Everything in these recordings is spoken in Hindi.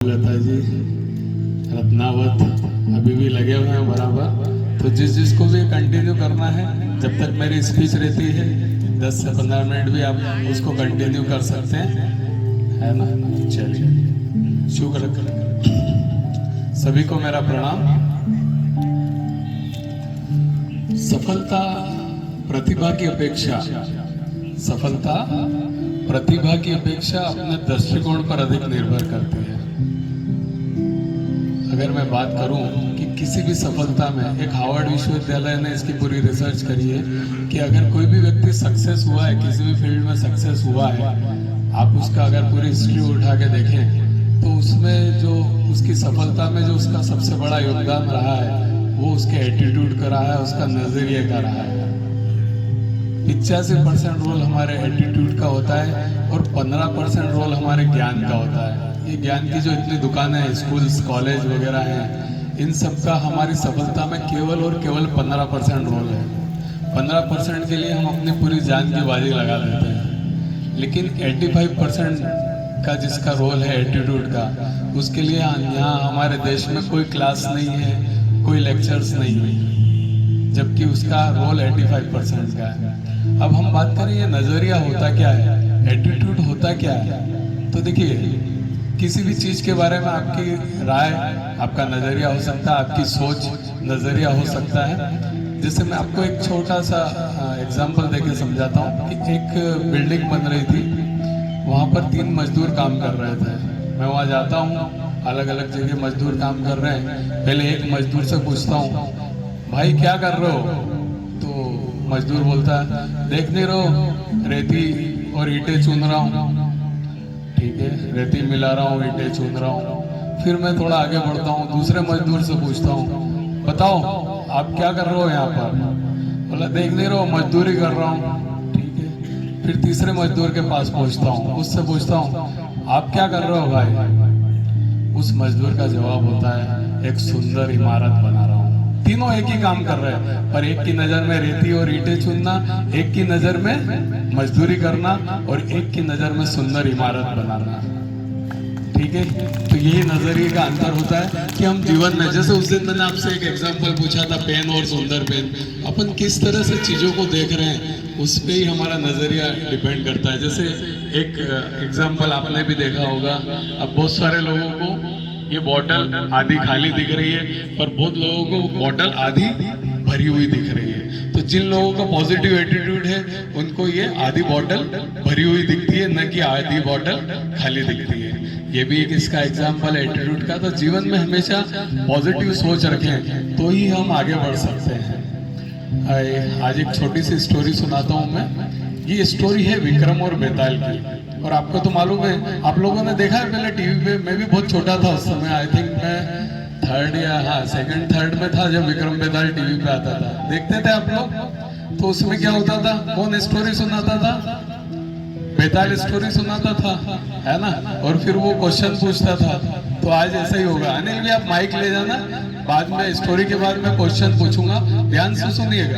लता जी रत्नावत अभी भी लगे हुए हैं बराबर। तो जिसको भी कंटिन्यू करना है, जब तक मेरी स्पीच रहती है 10 से 15 मिनट भी आप उसको कंटिन्यू कर सकते हैं, है ना। चलिए शुक्र सभी को मेरा प्रणाम। सफलता प्रतिभा की अपेक्षा अपने दृष्टिकोण पर अधिक निर्भर करती है। अगर मैं बात करूं कि किसी भी सफलता में, एक हार्वर्ड विश्वविद्यालय ने इसकी पूरी रिसर्च करी है कि अगर कोई भी व्यक्ति सक्सेस हुआ है, किसी भी फील्ड में सक्सेस हुआ है, आप उसका अगर पूरी हिस्ट्री उठा के देखें तो उसमें जो उसकी सफलता में जो उसका सबसे बड़ा योगदान रहा है वो उसके एटीट्यूड का रहा है, उसका नजरिए का रहा है। 85% रोल हमारे एटीट्यूड का होता है और 15% रोल हमारे ज्ञान का होता है। ये ज्ञान की जो इतनी दुकानें हैं, स्कूल्स कॉलेज वगैरह हैं, इन सब का हमारी सफलता में केवल और केवल 15% रोल है। 15% के लिए हम अपनी पूरी जान की बाजी लगा देते हैं, लेकिन 85% का जिसका रोल है एटीट्यूड का, उसके लिए यहाँ हमारे देश में कोई क्लास नहीं है, कोई लेक्चर्स नहीं है, जबकि उसका रोल 85% का है। अब हम बात करें ये नज़रिया होता क्या है, एटीट्यूड होता क्या है, तो देखिए किसी भी चीज़ के बारे में आपकी राय, आपका नज़रिया हो सकता है, आपकी सोच नज़रिया हो सकता है। जैसे मैं आपको एक छोटा सा एग्जाम्पल देके समझाता हूँ कि एक बिल्डिंग बन रही थी, वहाँ पर 3 मजदूर काम कर रहे थे। मैं वहाँ जाता हूँ, अलग अलग जगह मजदूर काम कर रहे हैं। पहले एक मजदूर से पूछता हूँ, भाई क्या कर रहे हो? तो मजदूर बोलता है, देख नहीं रहो रेती और ईंटें चुन रहा हूँ। ठीक है, रेती मिला रहा हूँ, ईंटें चुन रहा हूँ। फिर मैं थोड़ा आगे बढ़ता हूँ, दूसरे मजदूर से पूछता हूँ, बताओ आप क्या कर रहे हो यहाँ पर? बोला देख नहीं रहो, मजदूरी कर रहा हूँ। ठीक है, फिर तीसरे मजदूर के पास पहुँचता हूँ, उससे पूछता हूँ, आप क्या कर रहे हो भाई? उस मजदूर का जवाब होता है, एक सुंदर इमारत बना रहा हूँ। तीनों एक ही काम कर रहे हैं, पर एक की नजर में रेती और ईंटें चुनना, एक की नजर में मजदूरी करना और एक की नजर में सुंदर इमारत बनाना। ठीक है, तो यही नजरिए का अंतर होता है कि हम जीवन में, जैसे उस दिन मैंने आपसे एक एग्जांपल पूछा था, पेन और सुंदर पेन, अपन किस तरह से चीजों को देख रहे हैं उस पर ही हमारा नजरिया डिपेंड करता है। जैसे एक एग्जाम्पल आपने भी देखा होगा, अब बहुत सारे लोगों को ये बॉटल आधी खाली दिख रही है, पर बहुत लोगों को बॉटल आधी भरी हुई दिख रही है। तो जिन लोगों का पॉजिटिव एटीट्यूड है उनको ये आधी बॉटल भरी हुई दिखती है, न कि आधी बॉटल खाली दिखती है। ये भी एक इसका एग्जाम्पल है एटीट्यूड का। तो जीवन में हमेशा पॉजिटिव सोच रखें तो ही हम आगे बढ़ सकते हैं। आज एक छोटी सी स्टोरी सुनाता हूँ मैं। ये स्टोरी है विक्रम और बेताल की। और आपको तो मालूम है, आप लोगों ने देखा है पहले टीवी पे, मैं भी बहुत छोटा था उस समय, आई थिंक मैं सेकंड थर्ड में था जब विक्रम बेताल टीवी पे आता था। देखते थे आप लोग? तो उसमें क्या होता था, कौन स्टोरी सुनाता था? बेताल स्टोरी सुनाता था, है ना। और फिर वो क्वेश्चन पूछता था। तो आज ऐसा ही होगा। अनिल भी आप माइक ले जाना, बाद में स्टोरी के बाद मैं क्वेश्चन पूछूंगा, ध्यान से सुनिएगा,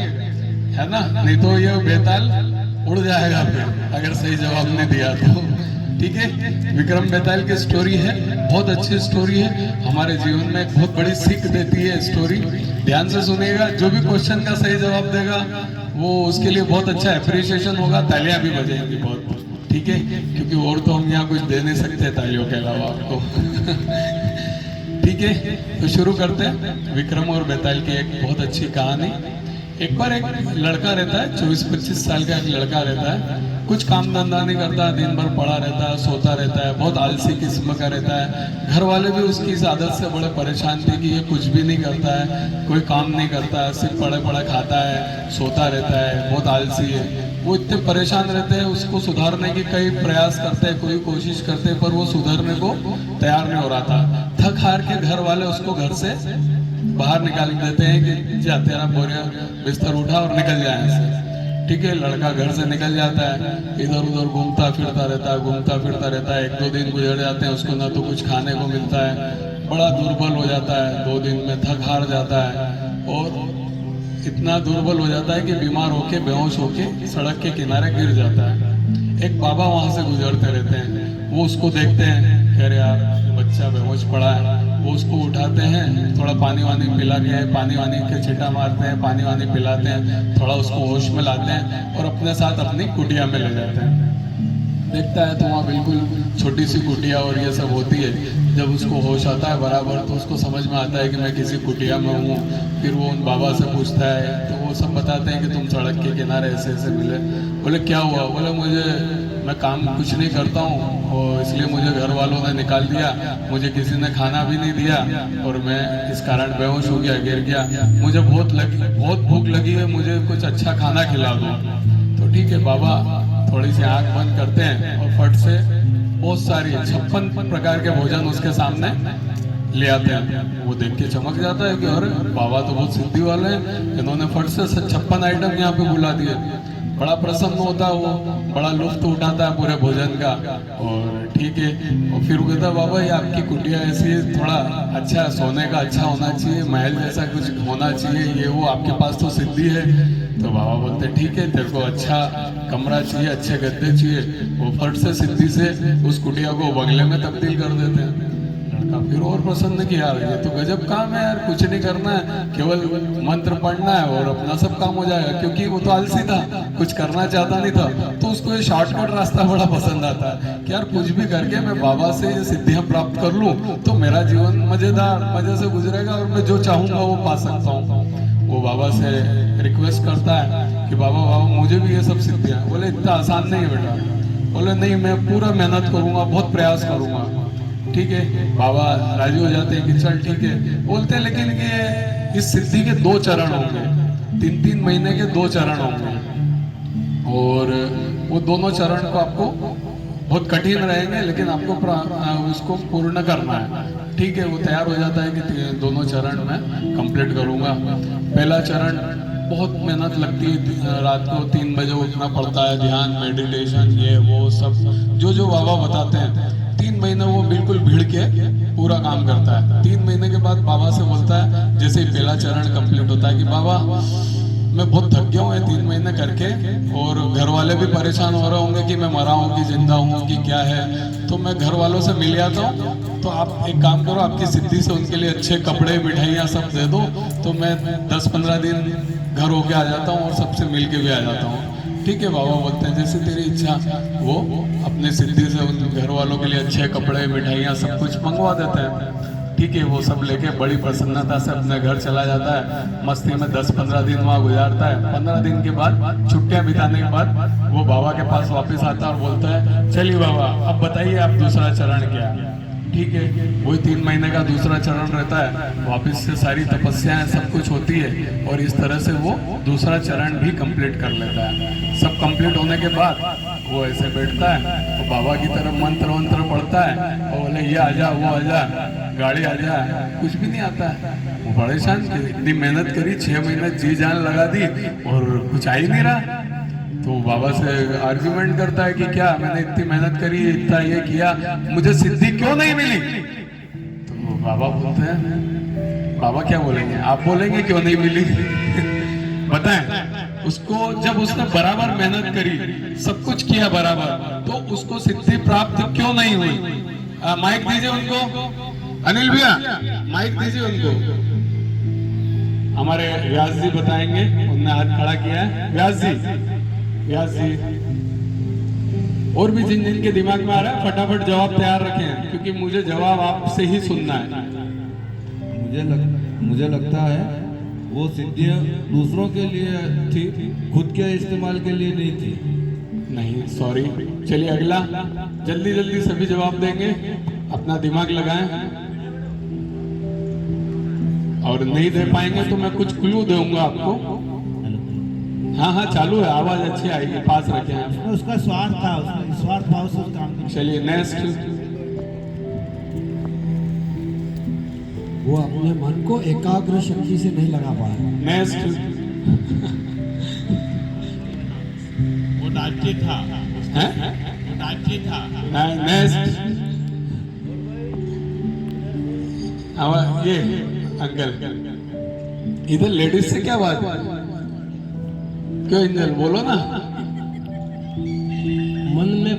है ना, नहीं तो ये बेताल उड़ जाएगा फिर अगर सही जवाब नहीं दिया तो। ठीक है, विक्रम बेताल की स्टोरी है, बहुत अच्छी स्टोरी है, हमारे जीवन में एक बहुत बड़ी सीख देती है स्टोरी। ध्यान से सुनिएगा, जो भी क्वेश्चन का सही जवाब देगा वो उसके लिए बहुत अच्छा एप्रिसिएशन होगा, तालियां भी बजेंगी बहुत। ठीक है, क्योंकि और तो हम यहाँ कुछ दे नहीं सकते तालियों के अलावा आपको। ठीक है, तो शुरू करते हैं विक्रम और बेताल की एक बहुत अच्छी कहानी। एक बार एक लड़का रहता है, 24-25 साल का एक लड़का रहता है, कुछ काम धंधा नहीं करता, दिन भर पड़ा रहता है, सोता रहता है, बहुत आलसी किस्म का रहता है। घर वाले भी उसकी इस आदत से बड़े परेशान थे कि ये कुछ भी नहीं करता है, कोई काम नहीं करता है, सिर्फ पड़े पड़े खाता है, सोता रहता है, बहुत आलसी है। वो इतने परेशान रहते हैं, उसको सुधारने की कई प्रयास करते हैं, कोई कोशिश करते हैं, पर वो सुधरने को तैयार नहीं हो रहा था। थक हार के घर वाले उसको घर से बाहर निकाल देते हैं कि जा तेरा बोरिया बिस्तर उठा और निकल जाए ऐसे। ठीक है, लड़का घर से निकल जाता है, इधर उधर घूमता फिरता रहता है। 1-2 दिन गुजर जाते हैं, उसको ना तो कुछ खाने को मिलता है, बड़ा दुर्बल हो जाता है, 2 दिन में थक हार जाता है और इतना दुर्बल हो जाता है कि बीमार होके बेहोश होके सड़क के किनारे गिर जाता है। एक बाबा वहां से गुजरते रहते हैं, वो उसको देखते हैं, कह रहे यार बच्चा बेहोश पड़ा है, वो उसको उठाते हैं, थोड़ा पानी वानी पिला के, पानी वानी के छिटा मारते हैं, पानी वानी पिलाते हैं, थोड़ा उसको होश में लाते हैं और अपने साथ अपनी कुटिया में ले जाते हैं। देखता है तो वहाँ बिल्कुल छोटी सी कुटिया और ये सब होती है। जब उसको होश आता है बराबर तो उसको समझ में आता है कि मैं किसी कुटिया में हूँ। फिर वो उन बाबा से पूछता है तो वो सब बताते हैं कि तुम सड़क के किनारे ऐसे ऐसे मिले। बोले क्या हुआ? बोले मैं काम कुछ नहीं करता हूँ और इसलिए मुझे घर वालों ने निकाल दिया, मुझे किसी ने खाना भी नहीं दिया और मैं इस कारण बेहोश हो गया, गिर गया। मुझे बहुत भूख लगी है, मुझे कुछ अच्छा खाना खिला दो। तो ठीक है, बाबा थोड़ी सी आंख बंद करते हैं और फट से बहुत सारी 56 प्रकार के भोजन उसके सामने ले आते हैं। वो देख के चमक जाता है कि अरे बाबा तो बहुत सिद्धि वाले हैं, इन्होंने फट से 56 आइटम यहाँ पे बुला दिए। बड़ा प्रसन्न होता है वो, बड़ा लुत्फ उठाता है पूरे भोजन का। और ठीक है, और फिर वो कहता है बाबा ये आपकी कुटिया ऐसी है, थोड़ा अच्छा सोने का अच्छा होना चाहिए, महल जैसा कुछ होना चाहिए, ये वो आपके पास तो सिद्धि है। तो बाबा बोलते ठीक है, तेरे को अच्छा कमरा चाहिए, अच्छे गद्दे चाहिए। वो फट से सिद्धि से उस कुटिया को बंगले में तब्दील कर देते हैं। लड़का फिर और प्रसन्न कि यार ये तो गजब काम है यार, कुछ नहीं करना है, केवल मंत्र पढ़ना है और अपना सब काम हो जाएगा। क्योंकि वो तो आलसी था, कुछ करना चाहता नहीं था, तो उसको ये शॉर्टकट रास्ता बड़ा पसंद आता है कि यार कुछ भी करके मैं बाबा से ये सिद्धियां प्राप्त कर लूं तो मेरा जीवन मजेदार मजे से गुजरेगा और मैं जो चाहूंगा वो पा सकता हूँ। वो बाबा से रिक्वेस्ट करता है कि बाबा मुझे भी ये सब सिद्धियां। बोले इतना आसान नहीं है बेटा। बोले नहीं, मैं पूरा मेहनत करूंगा, बहुत प्रयास करूंगा। ठीक है, बाबा राजी हो जाते हैं कि चल ठीक है। बोलते हैं लेकिन ये इस सिद्धि के 2 चरण होंगे, 3-3 महीने के 2 चरण होंगे और वो दोनों चरण को आपको बहुत कठिन रहेंगे, लेकिन आपको उसको पूर्ण करना है। ठीक है, वो तैयार हो जाता है कि दोनों चरण मैं कंप्लीट करूंगा। पहला चरण बहुत मेहनत लगती है, रात को 3 बजे उठना पड़ता है, ध्यान मेडिटेशन ये वो सब जो बाबा बताते हैं। 3 महीने वो बिल्कुल भीड़ के पूरा काम करता है। 3 महीने के बाद बाबा से बोलता है, जैसे ही पहला चरण कंप्लीट होता है, कि बाबा मैं बहुत थक गया हूँ 3 महीने करके और घर वाले भी परेशान हो रहे होंगे कि मैं मरा हूँ कि जिंदा हूँ कि क्या है, तो मैं घर वालों से मिल जाता हूँ। तो आप एक काम करो, आपकी सिद्धि से उनके लिए अच्छे कपड़े मिठाइयाँ सब दे दो, तो मैं 10-15 दिन घर होके आ जाता हूँ और सबसे मिल के भी आ जाता हूँ। ठीक है, बाबा बोलते हैं जैसे तेरी इच्छा। वो अपने सिद्धि से उन घर वालों के लिए अच्छे कपड़े मिठाइयाँ सब कुछ मंगवा देते हैं। ठीक है, वो सब लेके बड़ी प्रसन्नता से अपने घर चला जाता है। मस्ती में 10-15 दिन वहाँ गुजारता है। 15 दिन के बाद छुट्टियां बिताने के बाद वो बाबा के पास वापस आता है और बोलता है चलिए बाबा अब बताइए आप दूसरा चरण क्या है। ठीक है, वही 3 महीने का दूसरा चरण रहता है। वापस से सारी तपस्याएं सब कुछ होती है और इस तरह से वो दूसरा चरण भी कंप्लीट कर लेता है। सब कंप्लीट होने के बाद वो ऐसे बैठता है तो बाबा की तरफ मंत्र पढ़ता है और बोले ये आजा वो आजा गाड़ी आ जा, कुछ भी नहीं आता है। वो परेशान, इतनी मेहनत करी, 6 महीने जी जान लगा दी और कुछ आ ही नहीं रहा। तो बाबा से आर्ग्यूमेंट करता है कि क्या मैंने इतनी मेहनत करी, इतना ये किया, मुझे सिद्धि क्यों नहीं मिली? तो बाबा बोलते हैं, बाबा क्या बोलेंगे? आप बोलेंगे क्यों नहीं मिली? बताएं उसको। जब उसने बराबर मेहनत करी, सब कुछ किया बराबर, तो उसको सिद्धि प्राप्त क्यों नहीं हुई? माइक दीजिए उनको, अनिल भैया माइक दीजिए उनको। हमारे व्यास जी बताएंगे, उन्होंने हाथ खड़ा किया है। व्यास जी और भी जिन जिन के दिमाग में आ रहा है फटाफट जवाब तैयार रखें, क्योंकि मुझे जवाब आपसे ही सुनना है। मुझे लगता है वो सिद्धियां दूसरों के लिए थी, खुद के इस्तेमाल के लिए नहीं थी। नहीं, सॉरी। चलिए अगला, जल्दी सभी जवाब देंगे, अपना दिमाग लगाएं। और नहीं दे पाएंगे तो मैं कुछ क्लू दूंगा आपको। हाँ चालू है, आवाज अच्छी आएगी, पास रखे हैं। उसका स्वार्थ था, उसका स्वार्थ भाव से काम। चलिए नेक्स्ट। वो अपने मन को एकाग्र शक्ति से नहीं लगा पाया। नेक्स्ट। वो डांटी था, वो डांटी था। नेक्स्ट। ये अंकल इधर लेडीज से क्या बात है? क्यों इंजल बोलो ना। मन में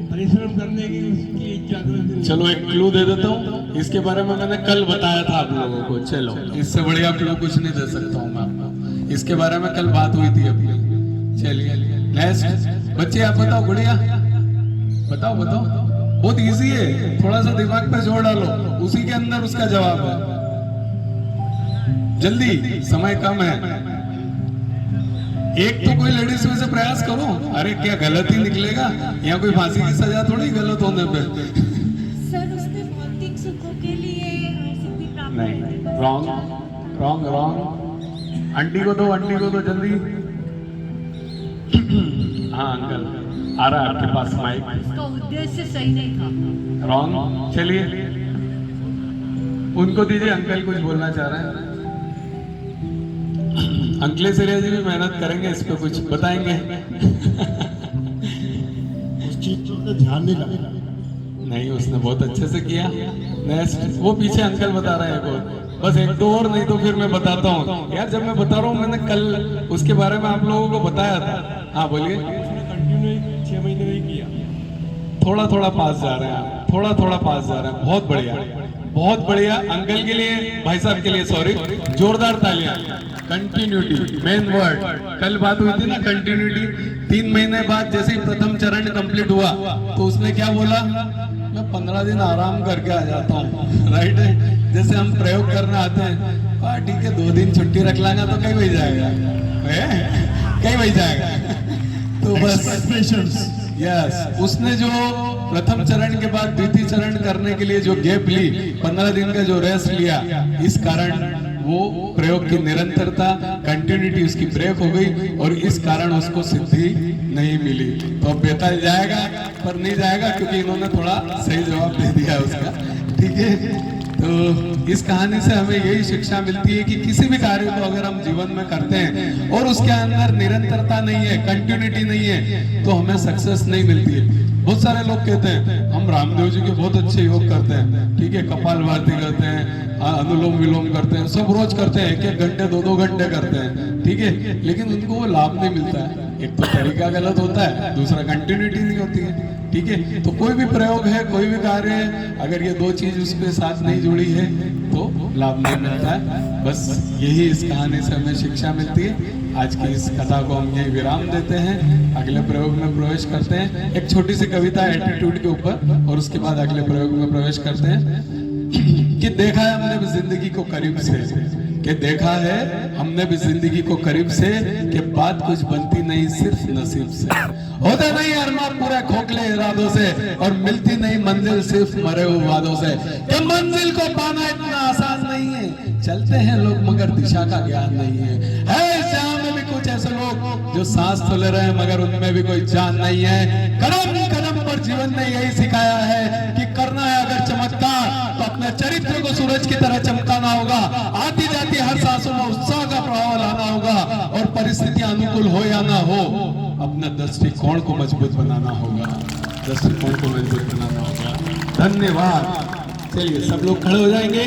परिश्रम करने देगी उसकी जागृति। चलो एक क्लू दे देता हूँ, इसके बारे में मैंने कल बताया था आप लोगों को। चलो इससे बढ़िया क्लू कुछ नहीं दे सकता हूँ मैं आपको, इसके बारे में कल बात हुई थी अपनी। चलिए नेक्स्ट बच्चे आप बताओ, गुड़िया बताओ बताओ, बहुत इजी है, थोड़ा सा दिमाग पे जोर डालो, उसी के अंदर उसका जवाब है। जल्दी, समय कम है। एक तो कोई लेडीज में से प्रयास करो। अरे क्या गलत ही निकलेगा, यहाँ कोई फांसी की सजा थोड़ी गलत होने पे। सर उसने भौतिक सुखों के लिए सिद्धि प्राप्त नहीं, रॉन्ग रॉन्ग रॉन्ग। आंटी को दो, आंटी को दो जल्दी। हाँ अंकल आ रहा है आपके पास माइक। उसका उद्देश्य सही नहीं था। रॉन्ग। चलिए उनको दीजिए, अंकल कुछ बोलना चाह रहे हैं। अंकलेश जी भी मेहनत करेंगे, इस पे कुछ बताएंगे। उस चीज पर ध्यान नहीं लगा। नहीं उसने बहुत अच्छे से किया। नेक्स्ट वो पीछे अंकल बता रहे हैं एक और, बस एक दो और, नहीं तो फिर मैं बताता हूँ यार। जब मैं बता रहा हूँ, मैंने कल उसके बारे में आप लोगों को बताया था। हाँ बोलिए। कंटिन्यू 6 महीने में किया। थोड़ा थोड़ा पास जा रहे हैं आप, थोड़ा थोड़ा पास जा रहे हैं। बहुत बढ़िया, बहुत बढ़िया। अंकल के लिए, भाई साहब के लिए सॉरी, जोरदार तालियां। कंटिन्यूटी मेन वर्ड, कल बात हुई थी ना कंटिन्यूटी। 3 महीने बाद जैसे ही प्रथम चरण कंप्लीट हुआ तो उसने क्या बोला, मैं 15 दिन आराम करके आ जाता हूँ। राइट है, जैसे हम प्रयोग करने आते हैं, हाँ ठीक है 2 दिन छुट्टी रख लांगा तो कहीं वही जाएगा, कहीं वही जाएगा। तो बस एक्सप्रेशंस। यस, उसने जो प्रथम चरण के बाद द्वितीय चरण करने के लिए जो गैप ली, 15 दिन का जो रेस्ट लिया, इस कारण वो प्रयोग की निरंतरता, कंटिन्यूटी उसकी ब्रेक हो गई और इस कारण उसको सिद्धि नहीं मिली। तो अब बेटा जाएगा पर नहीं जाएगा, क्योंकि इन्होंने थोड़ा सही जवाब दे दिया उसका। ठीक है, तो इस कहानी से हमें यही शिक्षा मिलती है कि किसी भी कार्य को अगर हम जीवन में करते हैं और उसके अंदर निरंतरता नहीं है, कंटिन्यूटी नहीं है, तो हमें सक्सेस नहीं मिलती है। बहुत सारे लोग कहते हैं हम रामदेव जी के बहुत अच्छे योग करते हैं, ठीक है, कपाल भारती करते हैं, अनुलोम विलोम करते हैं, सब रोज करते हैं, 1-1 घंटे 2-2 घंटे करते हैं, ठीक है, लेकिन उनको वो लाभ नहीं मिलता है। एक तो तरीका गलत होता है, दूसरा कंटिन्यूटी नहीं होती है। ठीक है, तो कोई भी प्रयोग है, कोई भी कार्य है, अगर ये 2 चीज उसके साथ नहीं जुड़ी है तो लाभ नहीं मिलता है। बस यही इस कहानी से हमें शिक्षा मिलती है। आज की इस कथा को हम यही विराम देते हैं, अगले प्रयोग में प्रवेश करते हैं। एक छोटी सी कविता एटीट्यूड के ऊपर और उसके बाद अगले प्रयोग में प्रवेश करते हैं। कि देखा है हमने भी जिंदगी को करीब से, कि देखा है हमने भी जिंदगी को करीब से, कि बात कुछ बनती नहीं सिर्फ नसीब से, होता नहीं अरमा पूरे खोखले इरादों से, और मिलती नहीं मंजिल सिर्फ मरे हुए वादों से, कि मंजिल को पाना इतना आसान नहीं है, चलते हैं लोग मगर दिशा का ज्ञान नहीं है जहां में भी कुछ ऐसे लोग जो सांस तो ले रहे हैं मगर उनमें भी कोई जान नहीं है। कदम कदम पर जीवन ने यही सिखाया है कि करना है अगर चमत्कार तो अपने चरित्र को सूरज की तरह चमकाना होगा, आती जाती हर सांसों में उत्साह का प्रभाव लाना होगा, और परिस्थितियां अनुकूल हो या ना हो अपने दृष्टिकोण को मजबूत बनाना होगा, दृष्टिकोण को मजबूत बनाना होगा। धन्यवाद। चलिए सब लोग खड़े हो जाएंगे।